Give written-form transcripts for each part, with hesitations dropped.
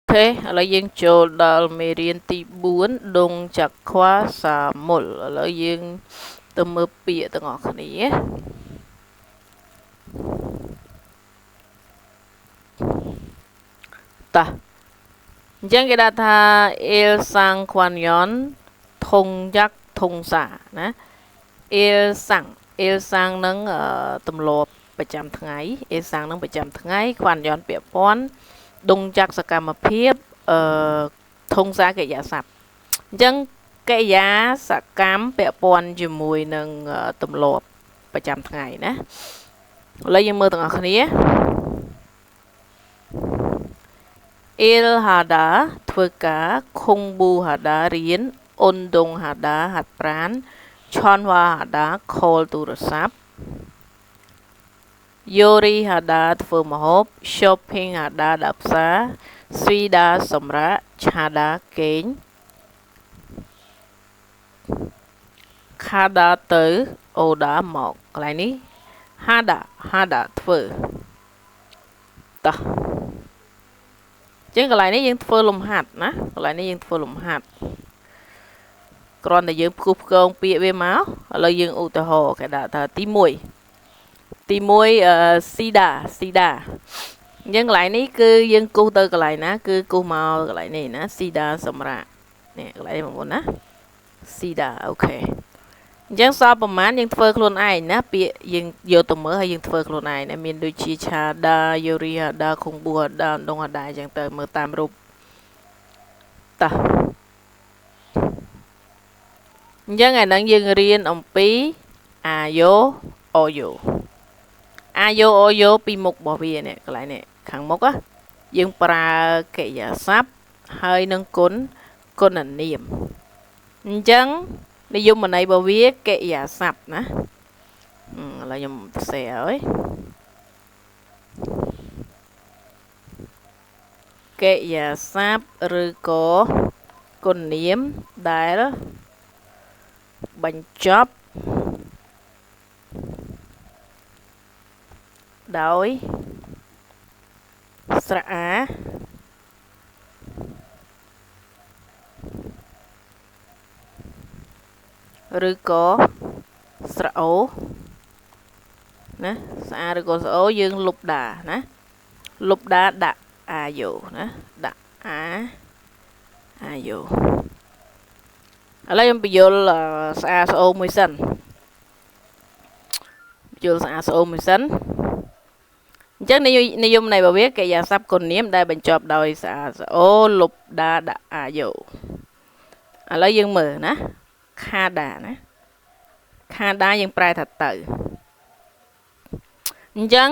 Thế là dươngចូលដល់មេរៀនទី4ដងចក្ខុសាមុលឥឡូវយើងទៅមើលពាក្យទាំងអស់គ្នាតោះអញ្ចឹងគេដាក់ថា il sang quan thong yak thong sa ណា il sang នឹងទម្លាប់ប្រចាំថ្ងៃ il sang នឹងប្រចាំថ្ងៃ quan yon ពាក្យព័ន្ធដងចក្ខសកម្មភាពធុងសាកិរិយាសព្ទអញ្ចឹងកិរិយាសកម្មពាក់ព័ន្ធជាមួយនឹងទម្លាប់ប្រចាំថ្ងៃណាឥឡូវយើងមើលទាំងអស់គ្នា il hada ធ្វើការ khungbu hada រៀន undong hada ហាត់ប្រាណ chonwa hada ខលទូរស័ព្ទ yori hada ធ្វើម្ហូប shopping hada ដើរផ្សារ swida សម្រាក chada គេង khada ទៅ oda មកកន្លែងនេះ hada ធ្វើតោះចឹងកន្លែងនេះយើងធ្វើលំហាត់ណាកន្លែងនេះយើងធ្វើលំហាត់គ្រាន់តែយើងផ្គូផ្គងពាក្យវាមកឥឡូវយើងឧទាហរណ៍គេដាក់ថាទី1 sida អញ្ចឹងកន្លែងនេះគឺយើងគូសទៅកន្លែងណាគឺគូសមកកន្លែងនេះណា sida សម្រាប់នេះកន្លែងនេះបងប្អូនណា sida អូខេអញ្ចឹងសល់ប្រមាណយើងធ្វើខ្លួនឯងណាពាក្យយើងយកទៅមើលហើយយើងធ្វើខ្លួនឯងណាមានដូចជា chada yori hada khungbu hada dong hada អញ្ចឹងទៅមើលតាមរូបតោះអញ្ចឹងឯហ្នឹងយើងរៀនអំពី ayo oyo ពីមុខរបស់វានេះកន្លែងនេះខាងមុខយើងប្រើកិរិយាសព្ទហើយនឹងគុណនាមអញ្ចឹងនិយមន័យរបស់វាកិរិយាសព្ទណាឥឡូវខ្ញុំសរសេរឲ្យកិរិយាសព្ទឬក៏គុណនាមដែលបញ្ចប់ដោយស្រអាឬក៏ស្រអូណាស្អាឬក៏ស្រអូយើងលុបដាណាលុបដាដាក់អាយ៉ូណាដាក់អាយ៉ូឥឡូវខ្ញុំបញ្យល់ស្អាស្អូមួយសិនបញ្យល់ស្អាស្អូមួយសិនអញ្ចឹងនិយមន័យរបស់វាកិរិយាសព្ទគុណនាមដែលបញ្ចប់ដោយស្អាស្អូលុបដាដាក់អាយ៉ូឥឡូវយើងមើលណាខាដាណាខាដាយើងប្រែថាទៅអញ្ចឹង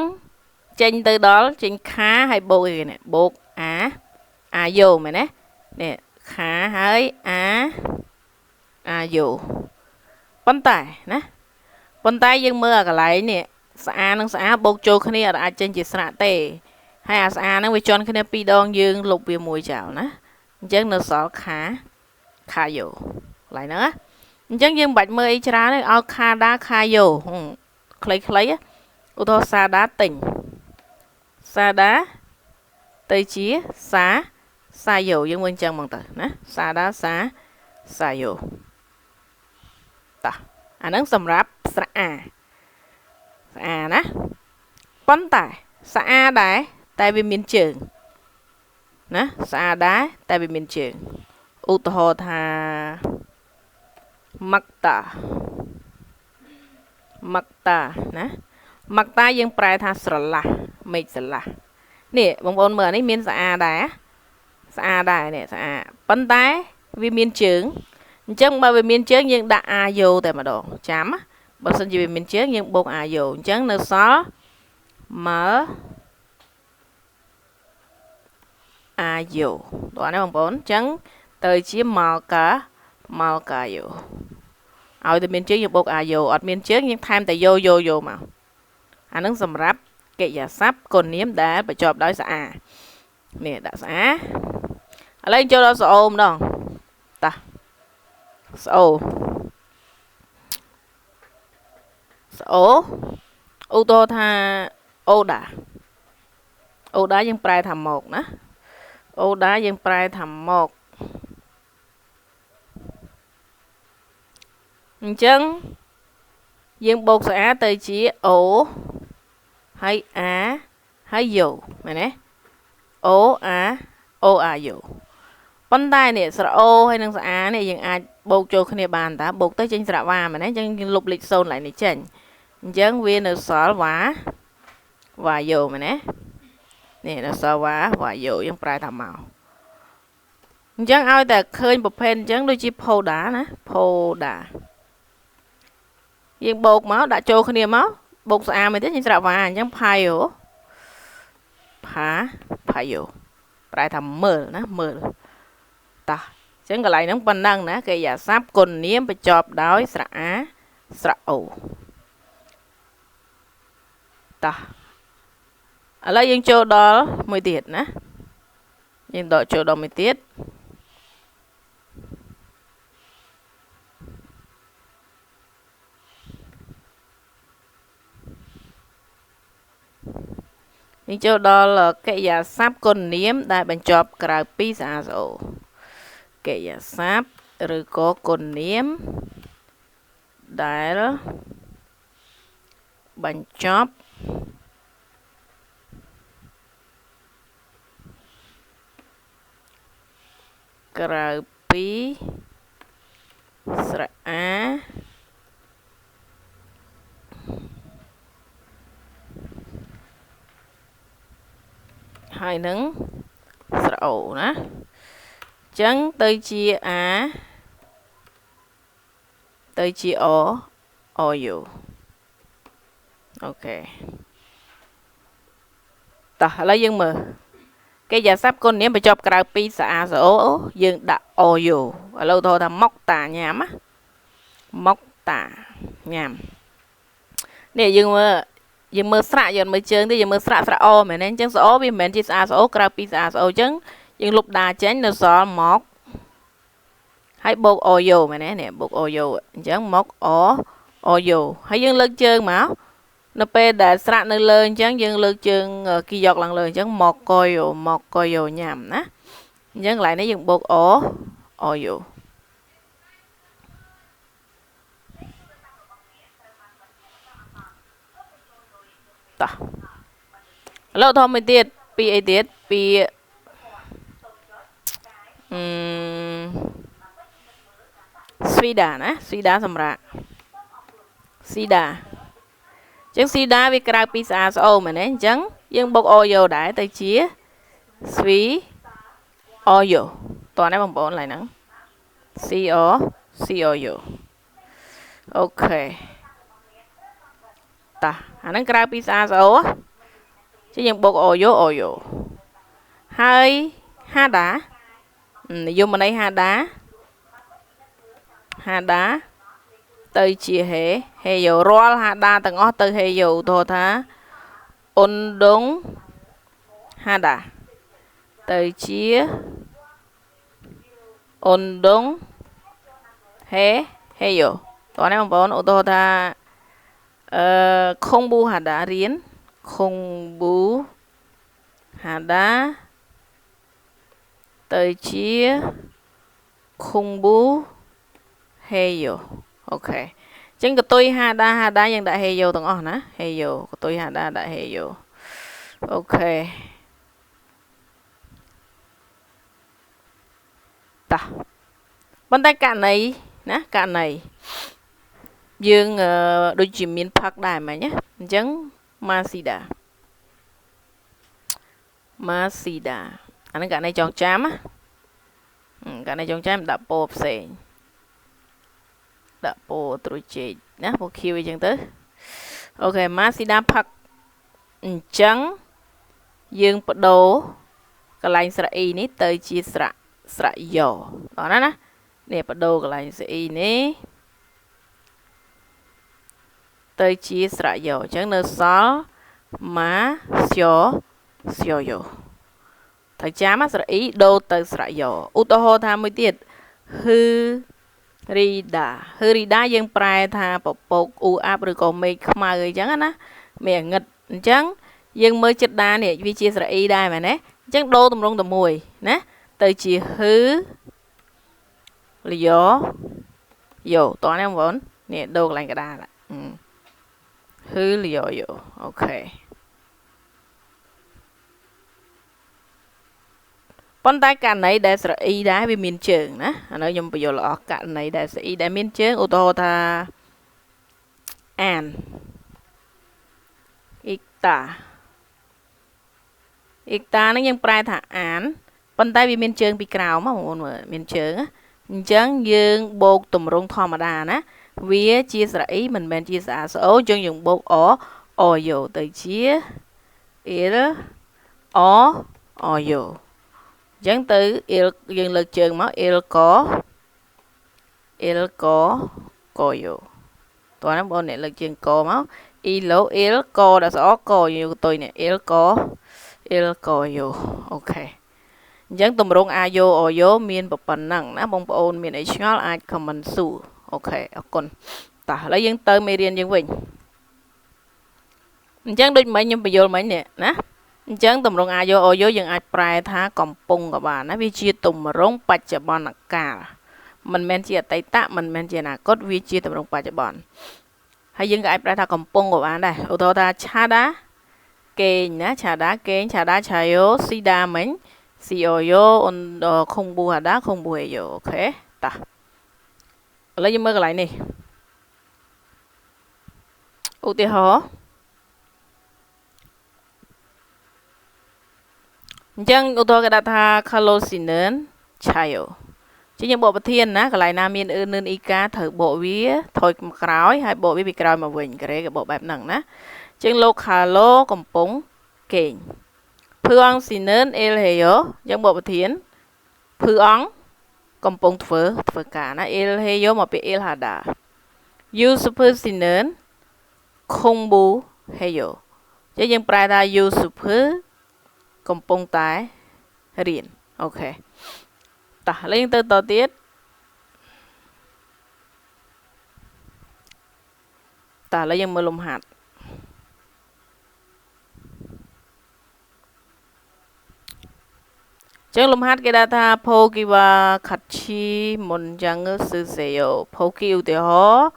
ចេញទៅដល់ចេញខាហើយបូកអីនេះបូកអាយ៉ូមែនទេនេះខាហើយអាយ៉ូប៉ុន្តែយើងមើលអាកន្លែងនេះស្អានិងស្អាបូកចូលគ្នាអាចចេញជាស្រៈទេហើយអាស្អាហ្នឹងវាជន់គ្នាពីរដងយើងលុបវាមួយចោលណាអញ្ចឹងនៅសល់ខាយ៉ូកន្លែងហ្នឹងណាអញ្ចឹងយើងមិនបាច់មើលអីច្រើនទេឲ្យខាដាខាយ៉ូខ្លីឧទាហរណ៍សាដាទិញសាដាទៅជាសាយ៉ូយើងមើលអញ្ចឹងមកទៅណាសាដាសាយ៉ូតោះអាហ្នឹងសម្រាប់ស្រអាណាប៉ុន្តែស្អាដែរតែវាមានជើងណាស្អាដែរតែវាមានជើងឧទាហរណ៍ថា makta ណាmakta យើងប្រែថាស្រឡះមេឃស្រឡះនេះបងប្អូនមើលនេះមានស្អាដែរនេះស្អាប៉ុន្តែវាមានជើងអញ្ចឹងបើវាមានជើងយើងដាក់អាយ៉ូតែម្ដងចាំបើសិនជាវាមានជើងយើងបូកអាយ៉ូអញ្ចឹងនៅសល់មើលអាយ៉ូដល់នេះបងប្អូនអញ្ចឹងទៅជាម៉ាល់កាយ៉ូឲ្យតែមានជើងយើងបូកអាយ៉ូអត់មានជើងយើងថែមតែយ៉ូមកអានឹងសម្រាប់កិរិយាសព្ទគុណនាមដែលបញ្ចប់ដោយស្អានេះដាក់ស្អាឥឡូវចូលដល់ស្អូម្ដងតោះស្អូឧទាហរណ៍ថាអូដាយើងប្រែថាមកណា អូដាយើងប្រែថាមកអញ្ចឹងយើងបូកស្អាទៅជាអូហើយអាហើយយោមែនទេអូអាអូអាយោប៉ុន្តែនេះស្រៈអូហើយនឹងស្រៈអានេះយើងអាចបូកចូលគ្នាបានតាបូកទៅចេញស្រៈវ៉ាមែនទេអញ្ចឹងយើងលុបលេខ0ឡើងនេះចេញអញ្ចឹងវានៅសល់វ៉ាវ៉ាយោមែនទេនេះនៅសល់វ៉ាវ៉ាយោយើងប្រែថាមកអញ្ចឹងឲ្យតែឃើញប្រភេទអញ្ចឹងដូចជាផូដាណាផូដាយើងបូកមកដាក់ចូលគ្នាមកបូកស្អាមែនទេយើងស្រៈវ៉ាអញ្ចឹងផាយោផាយោប្រែថាមើលណាមើលតោះអញ្ចឹងកន្លែងហ្នឹងប៉ុណ្ណឹងណាកិរិយាសព្ទគុណនាមបញ្ចប់ដោយស្រៈអាស្រៈអូតោះឥឡូវយើងចូលដល់មួយទៀតណាយើងដកចូលដល់មួយទៀតយើងចូលដល់កិរិយាសព្ទគុណនាមដែលបញ្ចប់ក្រៅពីស្អាស្អូកិរិយាសព្ទឬក៏គុណនាមដែលបញ្ចប់ក្រៅពីស្រៈអាហើយនឹងស្រៈអូណាអញ្ចឹងទៅជាអាទៅជាអូយោអូខេតោះឥឡូវយើងមើលកិរិយាសព្ទគុណនាមបញ្ចប់ក្រៅពីស្អាស្អូយើងដាក់អូយោឥឡូវថតថាមកតាញ៉ាំណាមកតាញ៉ាំនេះយើងមើលស្រៈយើងមើលជើងទេយើងមើលស្រៈអូមែនទេអញ្ចឹងស្អូវាមិនមែនជាស្អាស្អូក្រៅពីស្អាស្អូអញ្ចឹងយើងលុបដាចេញនៅសល់មកហើយបូកអូយោមែនទេនេះបូកអូយោអញ្ចឹងមកអូយោហើយយើងលើកជើងមកនៅពេលដែលស្រៈនៅលើអញ្ចឹងយើងលើកជើងគីយកឡើងលើអញ្ចឹងមកកយោញ៉ាំណាអញ្ចឹងកន្លែងនេះយើងបូកអូយោតោះឥឡូវថតមួយទៀតពីអីទៀតពីស្វីដាណាស្វីដាសម្រាប់ស៊ីដាអញ្ចឹងស៊ីដាវាក្រៅពីស្អាស្អូមែនទេអញ្ចឹងយើងបុកអូយ៉ូដែរទៅជាស្វីអូយ៉ូតោះនេះបងប្អូនឡើយហ្នឹងស៊ីអូយ៉ូអូខេតាអាហ្នឹងក្រៅពីស្អាស្អូចឹងយើងបុកអូយ៉ូហើយហាដានិយមន័យហាដាទៅជាហេយ៉ូរាល់ហាដាទាំងអស់ទៅហេយ៉ូតោះថាអ៊ុនដុងហាដាទៅជាអ៊ុនដុងហេយ៉ូតោះនេះបងប្អូនឧទាហរណ៍ថាខុងប៊ូហាដារៀនខុងប៊ូហាដាទៅជាខុងប៊ូហេយ៉ូអូខេអញ្ចឹងកតុយហាដាយើងដាក់ហេយ៉ូទាំងអស់ណាហេយ៉ូកតុយហាដាដាក់ហេយ៉ូអូខេតោះប៉ុន្តែករណីណាករណីយើងដូចជាមានផឹកដែរមិញណាអញ្ចឹងម៉ាស៊ីដាអានឹងករណីចងចាំណាករណីចងចាំដាក់ពោផ្សេងដាក់ពោត្រួយជែកណាពោខៀវអីចឹងទៅអូខេម៉ាស៊ីដាផឹកអញ្ចឹងយើងបដូរកន្លែងស្រៈអ៊ីនេះទៅជាស្រៈយ៉ដល់ណានេះបដូរកន្លែងស្រៈអ៊ីនេះទៅជាស្រៈយ៉អញ្ចឹងនៅសល់ម៉ាស្យោយ៉ូត្រូវចាំស្រៈអ៊ីដូរទៅស្រៈយ៉ឧទាហរណ៍ថាមួយទៀតហឺរីដាយើងប្រែថាពពកអ៊ូអាប់ឬក៏មេឃខ្មៅអីចឹងណាមេអាងឹតអញ្ចឹងយើងមើលចិត្តដានេះវាជាស្រៈអ៊ីដែរមែនទេ ចឹងដូរទម្រង់តែមួយណាទៅជាហឺលយោយោតោះណាបងប្អូននេះដូរកន្លែងកដាលហឺលយោយោអូខេប៉ុន្តែករណីដែលស្រអ៊ីដែរវាមានជើងណាឥឡូវខ្ញុំបញ្យល់ល្អករណីដែលស្រអ៊ីដែលមានជើងឧទាហរណ៍ថាអានអ៊ីកតាហ្នឹងយើងប្រែថាអានប៉ុន្តែវាមានជើងពីក្រោមបងប្អូនមើលមានជើងអញ្ចឹងយើងបូកទម្រង់ធម្មតាណាវាជាស្រអ៊ីមិនមែនជាស្អាតស្អូអញ្ចឹងយើងបូកអយោទៅជាអ៊ីលអយោអញ្ចឹងទៅអ៊ីលយើងលើកជើងមកអ៊ីលកយោតោះណាបងអ្នកលើកជើងកមកអ៊ីឡូអ៊ីលកដល់ស្អកយើងទៅនេះអ៊ីលកយោអូខេអញ្ចឹងទម្រង់អាយោអយោមានប៉ុណ្ណឹងណាបងប្អូនមានអីឆ្ងល់អាច comment សួរអូខេអរគុណតោះឥឡូវយើងទៅមេរៀនយើងវិញអញ្ចឹងដូចមិញខ្ញុំបញ្យល់មិញនេះណាអញ្ចឹងទម្រង់អាយោអយោយើងអាចប្រែថាកំពុងក៏បានណាវាជាទម្រង់បច្ចុប្បន្នកាលមិនមែនជាអតីតមិនមែនជាអនាគតវាជាទម្រង់បច្ចុប្បន្នហើយយើងក៏អាចប្រែថាកំពុងក៏បានដែរឧទាហរណ៍ថាឆាដាគេងណាឆាដាគេងឆាដាឆាយោស៊ីដាមិញស៊ីអូយោអ៊ុនខុងប៊ូហាដាខុងប៊ូហេយោអូខេតោះឥឡូវយើងមើលកន្លែងនេះឧទាហរណ៍អញ្ចឹងឧទាហរណ៍គេដាក់ថា Kalosinen Chayo ជាយើងបកប្រធានណាកន្លែងណាមានអ៊ឺនឿនអ៊ីកាត្រូវបកវាថយមកក្រោយហើយបកវាពីក្រោយមកវិញការ៉េគេបកបែបហ្នឹងណាអញ្ចឹងលោក Kalo កំពុងគេងភឺអង្គស៊ីនឿនអ៊ីលហេយោយើងបកប្រធានភឺអង្គកំពុងធ្វើការណាអ៊ីលហេយោមកពីអ៊ីលហាដាយូស៊ូភឺស៊ីនឿនខុងប៊ូហេយោអញ្ចឹងយើងប្រែថាយូស៊ូភឺកំពុងតែរៀនអូខេតោះលេងទៅតទៀតតោះឥឡូវយើងមើលលំហាត់ចឹងលំហាត់គេដាក់ថា Pokiwa Kachi Monjang Suseyo Poki ឧទាហរណ៍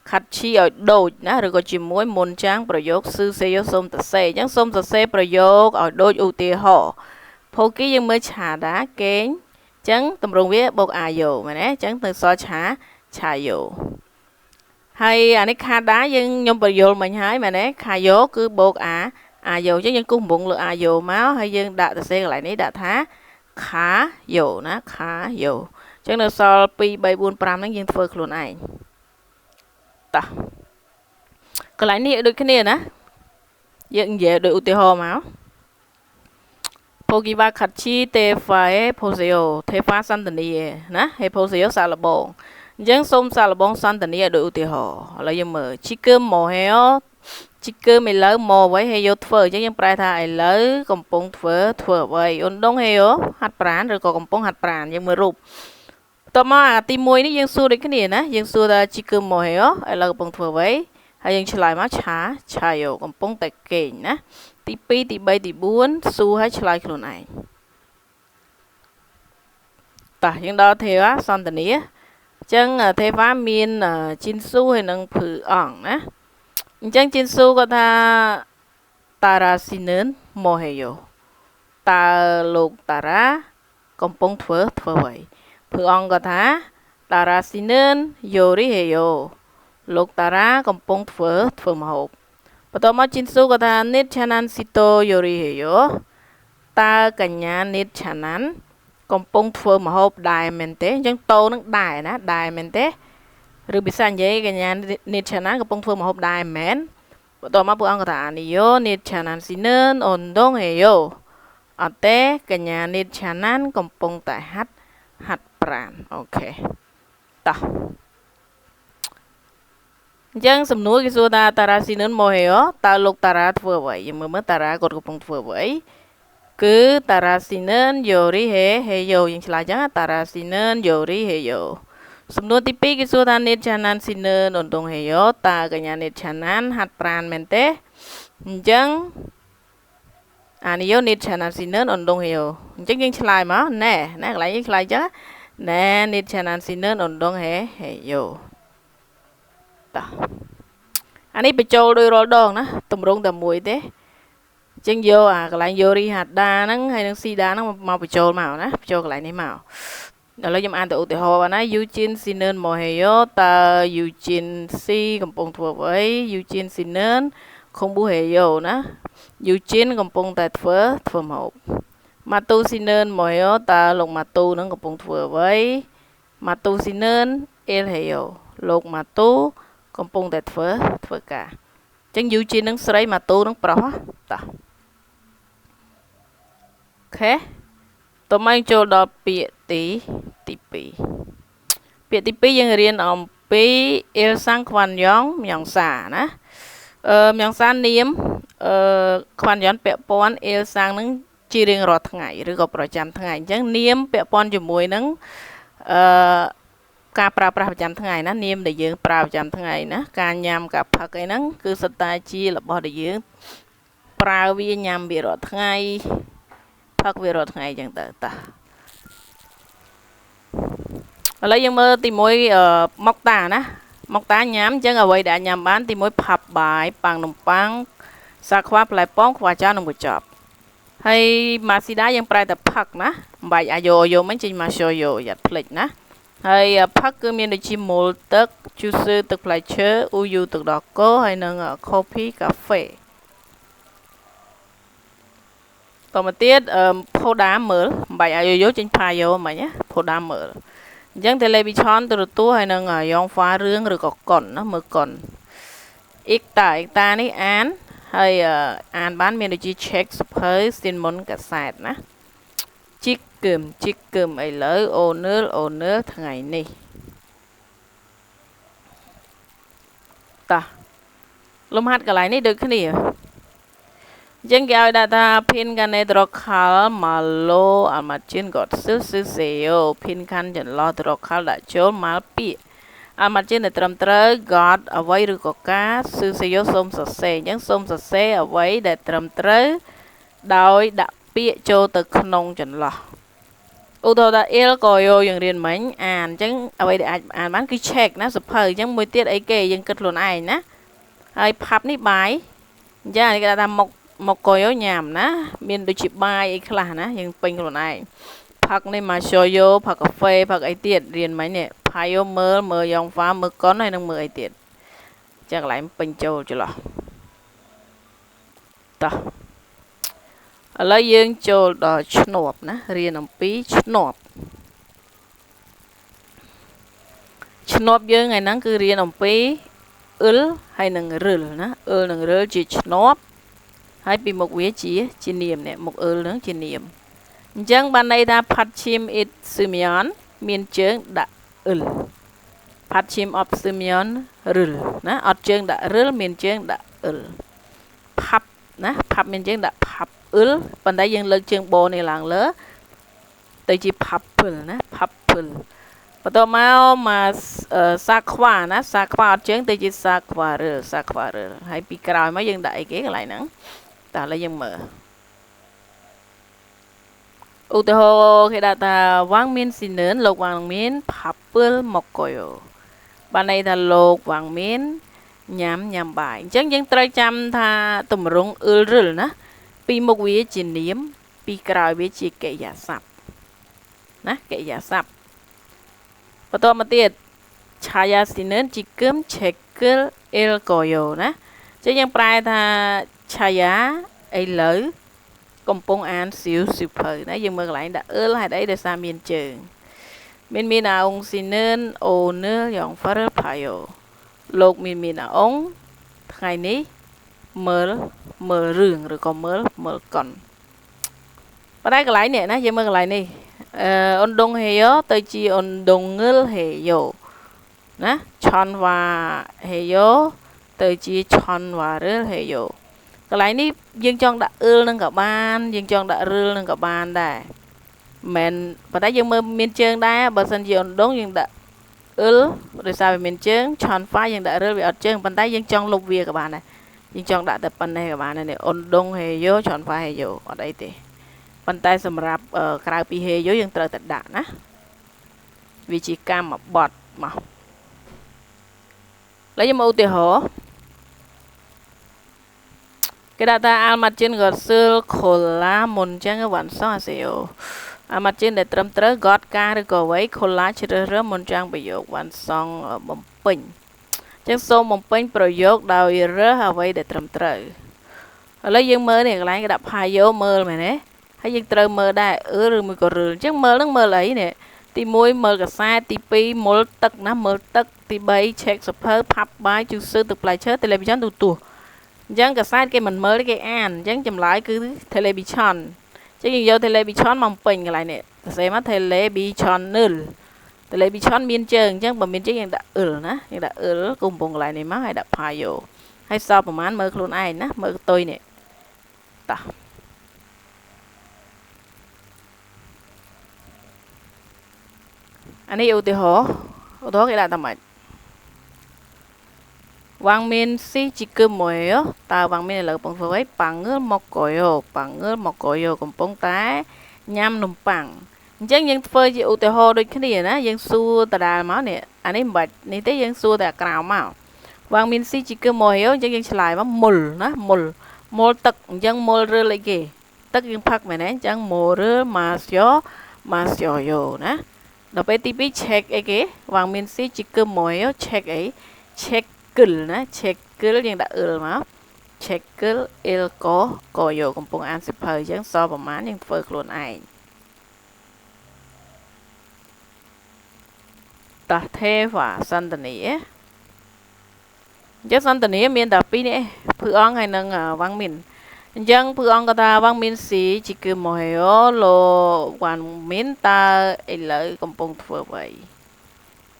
Kachi ឲ្យដូចណាឬក៏ជាមួយ Monjang ប្រយោគ Suseyo សូមសរសេរអញ្ចឹងសូមសរសេរប្រយោគឲ្យដូចឧទាហរណ៍ Poki យើងមើលឆាដាគេងអញ្ចឹងតម្រង់វាបូកអាយោមែនទេអញ្ចឹងទៅសល់ឆាយោហើយអានេះខាដាយើងខ្ញុំបញ្យល់មិញហើយមែនទេខាយោគឺបូកអាយោអញ្ចឹងយើងគូសកំពុងលើអាយោមកហើយយើងដាក់សរសេរកន្លែងនេះដាក់ថាខាយោណាខាយោអញ្ចឹងនៅសល់2 3 4 5ហ្នឹងយើងធ្វើខ្លួនឯងតោះកន្លែងនេះដូចគ្នាណាយើងនិយាយដូចឧទាហរណ៍មក Pokiwa Kachi Tefae Poseo Tefa Santanie ណា He Poseo សាឡបងអញ្ចឹងសូមសាឡបង Santanie ដូចឧទាហរណ៍ឥឡូវយើងមើល Chicken Moheo Chicken ឥឡូវមកអ្វី Heyo ធ្វើអញ្ចឹងយើងប្រែថាឥឡូវកំពុងធ្វើអ្វីអ៊ុនដង Heyo ហាត់ប្រាណឬក៏កំពុងហាត់ប្រាណយើងមើលរូបតោះមកអាទី1នេះយើងសួរដូចគ្នាណាយើងសួរថា Chicken Moheo ឥឡូវកំពុងធ្វើអ្វីហើយយើងឆ្លើយមកឆាយោកំពុងតែគេងណាទី2ទី3ទី4សួរឲ្យឆ្លើយខ្លួនឯងតោះយើងដល់ទេវ៉ាសន្តានាអញ្ចឹងទេវ៉ាមានជីនស៊ូហើយនិងភឺអង្គណាអញ្ចឹងជីនស៊ូគាត់ថាតារ៉ាស៊ីនឿនម៉ូហេយ៉ូតើលោកតារ៉ាកំពុងធ្វើអ្វីភឺអង្គគាត់ថាតារ៉ាស៊ីនឿនយ៉ូរីហេយ៉ូលោកតារ៉ាកំពុងធ្វើម្ហូបបន្ទាប់មកជីនស៊ូគាត់ថានិតឆាណាន់ស៊ីតូយ៉ូរីហេយ៉ូតើកញ្ញានិតឆាណាន់កំពុងធ្វើម្ហូបដែរមែនទេអញ្ចឹងតោនឹងដែរណាដែរមែនទេឬភាសានិយាយកញ្ញានិតឆាណាន់កំពុងធ្វើម្ហូបដែរមែនបន្ទាប់មកពួកអង្គគាត់ថាអានីយ៉ូនិតឆាណាន់ស៊ីនឿនអូនដងហេយ៉ូអត់ទេកញ្ញានិតឆាណាន់កំពុងតែហាត់ប្រាណអូខេតោះអញ្ចឹងសំណួរគេសួរថាតារ៉ាស៊ីនឿនម៉ូហេយ៉ូតើលោកតារ៉ាធ្វើអ្វីយើងមើលតារ៉ាគាត់កំពុងធ្វើអ្វីគឺតារ៉ាស៊ីនឿនយ៉ូរីហេយ៉ូយើងឆ្លើយចឹងតារ៉ាស៊ីនឿនយ៉ូរីហេយ៉ូសំណួរទី2គេសួរថានេតឆាណានស៊ីនឿនអ៊ុនដងហេយ៉ូតើកញ្ញានេតឆាណានហាត់ប្រាណមែនទេអញ្ចឹង អានេះយោ need channel sinner អនដងហេយោអញ្ចឹងយើងឆ្លើយមកណែកន្លែងយើងឆ្លើយចឹងណែ need channel sinner អនដងហេយោតោះអានេះបញ្ចូលដោយរាល់ដងណាតម្រងតែមួយទេអញ្ចឹងយកអាកន្លែងយោរីហាដាហ្នឹងហើយនឹងស៊ីដាហ្នឹងមកបញ្ចូលមកណាបញ្ចូលកន្លែងនេះមកឥឡូវខ្ញុំអានទៅឧទាហរណ៍ណា Eugene Sinner មកហេយោតើ Eugene C កំពុងធ្វើអ្វី Eugene Sinner ខុំប៊ូហេយោណា Eugene កំពុងតែធ្វើម្ហូប Matu Sinner មកយោតើលោក Matu នឹងកំពុងធ្វើអ្វី Matu Sinner El ហេយោលោក Matu កំពុងតែធ្វើការអញ្ចឹង Eugene នឹងស្រី Matu នឹងប្រុសតោះអូខេតោះមកចូលដល់ពាក្យទី2ពាក្យទី2យើងរៀនអំពី Il Sang Kwan Yong ម្យ៉ាងសាណាម្យ៉ាងសានាមខ្វាន់យ៉នពាក់ព័ន្ធ Il Sang នឹងជារៀងរាល់ថ្ងៃឬក៏ប្រចាំថ្ងៃអញ្ចឹងនាមពាក់ព័ន្ធជាមួយនឹងការប្រើប្រាស់ប្រចាំថ្ងៃណានាមដែលយើងប្រើប្រចាំថ្ងៃណាការញ៉ាំការផឹកអីហ្នឹងគឺសុទ្ធតែជារបស់ដែលយើងប្រើវាញ៉ាំវារាល់ថ្ងៃផឹកវារាល់ថ្ងៃអញ្ចឹងទៅតោះឥឡូវយើងមើលទី1មកតាណាមកតាញ៉ាំអញ្ចឹងអ្វីដែលញ៉ាំបានទី1ផាប់បាយប៉ាំងនំប៉័ងសាខ្វាផ្លែប៉ងខ្វាចាននំកញ្ចប់ហើយម៉ាស៊ីដាយើងប្រែតែផឹកណាមិនបាច់អាយោមិញចេញមកសូយោយ៉ាត់ភ្លេចណាហើយផឹកគឺមានដូចជាមូលទឹក juice ទឹកផ្លែឈើអ៊ូយូទឹកដោះគោហើយនឹង coffee កាហ្វេតមកទៀតផូដាមើលមិនបាច់អាយោចេញផាយោមិញណាផូដាមើលអញ្ចឹង television ទូរទស្សន៍ហើយនឹងយ៉ងហ្វារឿងឬក៏កុនណាមើលកុនអ៊ីកតានេះអានហើយអានបានមានដូចជា check សភៅស្ទីនមុនកសែតណាជីកគឹមឥឡូវអូនឺលថ្ងៃនេះតោះលំហាត់កន្លែងនេះដូចគ្នាអញ្ចឹងគេឲ្យដាក់ថា pin kan terokal malo almacin got seo pin kan ចន្លោះ terokal ដាក់ចូលមកពាក្យalmacin ដែលត្រឹមត្រូវ got អ្វីឬក៏ការ seo សូមសរសេរអញ្ចឹងសូមសរសេរអ្វីដែលត្រឹមត្រូវដោយដាក់ពាក្យចូលទៅក្នុងចន្លោះឧទាហរណ៍ថា il ក៏យោយើងរៀនមិញអានអញ្ចឹងអ្វីដែលអាចអានបានគឺ check ណាសភៅអញ្ចឹងមួយទៀតអីគេយើងគិតខ្លួនឯងណាហើយផាប់នេះបាយអញ្ចឹងគេថាមកកយោញ៉ាំណាមានដូចជាបាយអីខ្លះណាយើងពេញខ្លួនឯងផឹកនេះមកសូយោផឹកកាហ្វេផឹកអីទៀតរៀនមិញនេះផាយោមើលយ៉ងហ្វាមើលកុនហើយនឹងមើលអីទៀតចាកន្លែងពេញចូលចន្លោះតោះឥឡូវយើងចូលដល់ឈ្នាប់ណារៀនអំពីឈ្នាប់យើងថ្ងៃហ្នឹងគឺរៀនអំពីអ៊ឹលហើយនឹងរិលណាអ៊ឹលនិងរិលជាឈ្នាប់ហើយពីមុខវាជានាមនេះមុខអ៊ឹលនឹងជានាមអញ្ចឹងបានន័យថាផាត់ឈីមអ៊ីតស៊ឺមីយ៉នមានជើងដាក់អ៊ឹលផាត់ឈីមអបស៊ឺមីយ៉នរិលណាអត់ជើងដាក់រិលមានជើងដាក់អ៊ឹលផាប់ណាផាប់មានជើងដាក់ផាប់អ៊ឹលប៉ុន្តែយើងលើកជើងបោនេះឡើងលើទៅជាផាប់ពិលណាផាប់ពិលបន្ទាប់មកសាខ្វាណាសាខ្វាអត់ជើងទៅជាសាខ្វារិលហើយពីក្រោយមកយើងដាក់អីគេកន្លែងហ្នឹងតើឥឡូវយើងមើលឧទាហរណ៍គេដាក់ថាវាងមានស៊ីនឿនលោកវាងមានផាប់ពិលមកកយោបានន័យថាលោកវាងមានញ៉ាំបាយអញ្ចឹងយើងត្រូវចាំថាតម្រង់អ៊ឹលរិលណាពីមុខវាជានាមពីក្រោយវាជាកិរិយាសព្ទណាកិរិយាសព្ទបន្ទាប់មកទៀតឆាយាស៊ីនឿនជីគឹមឆេគឹលអ៊ីលកយោណាអញ្ចឹងយើងប្រែថាឆាយាឥឡូវកំពុងអានសៀវសៀវភៅណាយើងមើលកន្លែងដាក់អ៊ឹលហេតុអីដោយសារមានជើងមានអាអ៊ុងស៊ីនឿនអូនឺយ៉ងហ្វារផាយោលោកមានអាអ៊ុងថ្ងៃនេះមើលរឿងឬក៏មើលកុនប៉ុន្តែកន្លែងនេះណាយើងមើលកន្លែងនេះអ៊ុនដងហេយោទៅជាអ៊ុនដងងឹលហេយោណាឆនវ៉ាហេយោទៅជាឆនវ៉ារិលហេយោកន្លែងនេះយើងចង់ដាក់អ៊ឹលនឹងក៏បានយើងចង់ដាក់រិលនឹងក៏បានដែរមិនប៉ុន្តែយើងមើលមានជើងដែរបើសិនជាអ៊ុនដងយើងដាក់អ៊ឹលដោយសារវាមានជើងឆនហ្វាយើងដាក់រិលវាអត់ជើងប៉ុន្តែយើងចង់លុបវាក៏បានដែរ យើងចង់ដាក់តែប៉ុណ្ណេះក៏បានដែរនេះអ៊ុនដុងហេយ៉ូច្រើន file ហេយ៉ូអត់អីទេប៉ុន្តែសម្រាប់ក្រៅពីហេយ៉ូយើងត្រូវតែដាក់ណាវាជាកម្មបទមកឡើយខ្ញុំឧទាហរណ៍គេដាក់ថា Almatin Gotsul Cola មុនចឹងវ៉ាន់សោះសេអូAlmatin ដែលត្រឹមត្រូវ got ការឬក៏អ្វី Cola ជ្រើសរើសមុនចាំងប្រយោគវ៉ាន់សងបំពេញចឹងសូមបំពេញប្រយោគដោយរើសអ្វីដែលត្រឹមត្រូវឥឡូវយើងមើលនេះកន្លែងគេដាក់ Payo មើលមែនទេហើយយើងត្រូវមើលដែរឬមួយក៏រើអញ្ចឹងមើលនឹងមើលអីនេះទី1មើលកសែតទី2មុលទឹកណាមើលទឹកទី3 check សភៅផាប់បាយជូសឺទឹកផ្លែឈើ television ទូទស្សន៍អញ្ចឹងកសែតគេមិនមើលទេគេអានអញ្ចឹងចម្លើយគឺ television អញ្ចឹងយើងយក television មកពេញកន្លែងនេះសរសេរមក television television មានជើងអញ្ចឹងបើមានជើងយើងដាក់ណាយើងដាក់កំពុងកន្លែងនេះមកហើយដាក់ Payo ហើយសល់ប្រហែលមើលខ្លួនឯងណាមើលតុយនេះតោះអានេះឧទាហរណ៍គេដាក់តាមម៉េចWang Min si jika moyo តើ Wang Min ឥឡូវកំពុងធ្វើអី Panggil mokoyo កំពុងតែញ៉ាំនំប៉័ងអញ្ចឹងយើងធ្វើជាឧទាហរណ៍ដូចគ្នាណាយើងសួរដដែលមកនេះអានេះមិនបាច់នេះទេយើងសួរតែក្រៅមក Wang Min si jika moyo អញ្ចឹងយើងឆ្លើយមកមុលណាមុលទឹកអញ្ចឹងមុលរើអីគេទឹកយើងផឹកមែនទេអញ្ចឹងមុលរើ masyo yo ណាដល់ពេលទី2 check អីគេ Wang Min si jika moyo check អី checkណា check យើងដាក់មក checkក៏យកកំពុងអានសិភៅអញ្ចឹងសល់ប្រមាណយើងធ្វើខ្លួនឯងតោះទេវ៉ាសន្តានីអញ្ចឹងសន្តានីមានតែ2នេះភឺអង្គហើយនឹងវ៉ាងមីនអញ្ចឹងភឺអង្គក៏ថាវ៉ាងមីនស៊ីជីគឺម៉ូហេអូលោវ៉ាងមីនតើឥឡូវកំពុងធ្វើអ្វី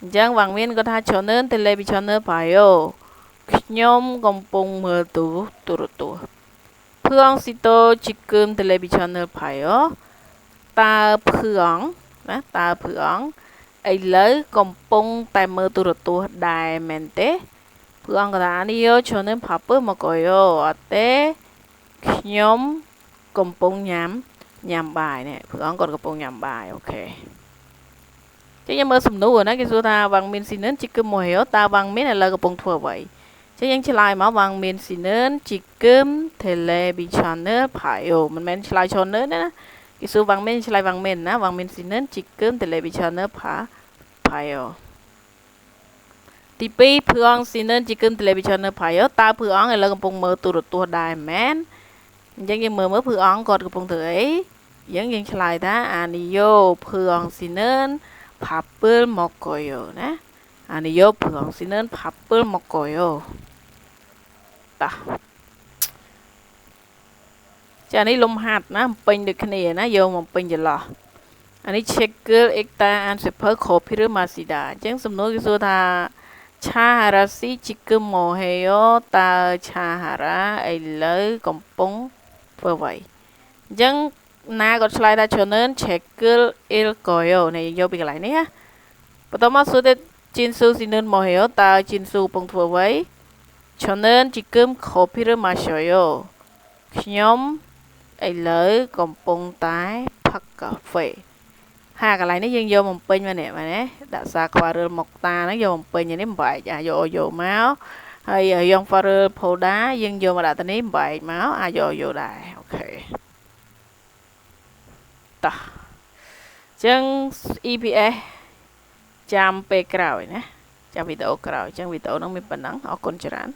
អញ្ចឹងវ៉ាងមីនក៏ថា channel television Payo ខ្ញុំកំពុងមើលទូរទស្សន៍ភឺអង្គស៊ីតូជីគឹម television Payo តើភឺអង្គណាតើភឺអង្គឥឡូវកំពុងតែមើលទូរទស្សន៍ដែរមែនទេភឺអង្គក៏ថានេះយោជន់ផាពើមកយោអត់ទេខ្ញុំកំពុងញ៉ាំបាយនេះភឺអង្គគាត់កំពុងញ៉ាំបាយអូខេចឹងយើងមើលសំណួរណាគេសួរថាវ៉ាងមីនស៊ីនិនជីគឹមមកយោតើវ៉ាងមីនឥឡូវកំពុងធ្វើអ្វីចឹងយើងឆ្លើយមកវ៉ាងមីនស៊ីនិនជីគឹម television Payo មិនមែនឆ្លើយ channel ណាគេសួរវ៉ាងមីនឆ្លើយវ៉ាងមីនណាវ៉ាងមីនស៊ីនិនជីគឹម television Payo ទី2ភឺអង្គស៊ីនិនជីគឹម television Payo តើភឺអង្គឥឡូវកំពុងមើលទូរទស្សន៍ដែរមែនអញ្ចឹងយើងមើលភឺអង្គគាត់កំពុងធ្វើអីយើងឆ្លើយថាអានីយោភឺអង្គស៊ីនិនផាពើមកយោណាអានីយោភឺអង្គស៊ីនិនផាពើមកយោតោះចានេះលំហាត់ណាពេញដូចគ្នាណាយកមកពេញចន្លោះអានេះ check អេកតាអានសិភៅ copy ឬ masida អញ្ចឹងសំណួរគេសួរថាឆាហារ៉ាស៊ីជីគឹមម៉ូហេយ៉ូតើឆាហារ៉ាឥឡូវកំពុងធ្វើអ្វីអញ្ចឹងណាគាត់ឆ្លើយថា channel check il koyo នេះយកពីកន្លែងនេះណាបន្តមកសួរទៅជីនស៊ូស៊ីនិនម៉ូហេយ៉ូតើជីនស៊ូកំពុងធ្វើអ្វី channel ជីគឹម copy ឬ masyo ខ្ញុំឥឡូវកំពុងតែផឹកកាហ្វេហាកន្លែងនេះយើងយកបំពេញមកនេះមែនទេដាក់សាខ្វារឺលមកតាហ្នឹងយកបំពេញនេះបំបែកយកមកហើយយកហ្វារឺលផូដាយើងយកមកដាក់ទៅនេះបំបែកមកយកដែរអូខេតោះអញ្ចឹង EPS ចាំពេលក្រោយណាចាំវីដេអូក្រោយអញ្ចឹងវីដេអូហ្នឹងមានប៉ុណ្ណឹងអរគុណច្រើន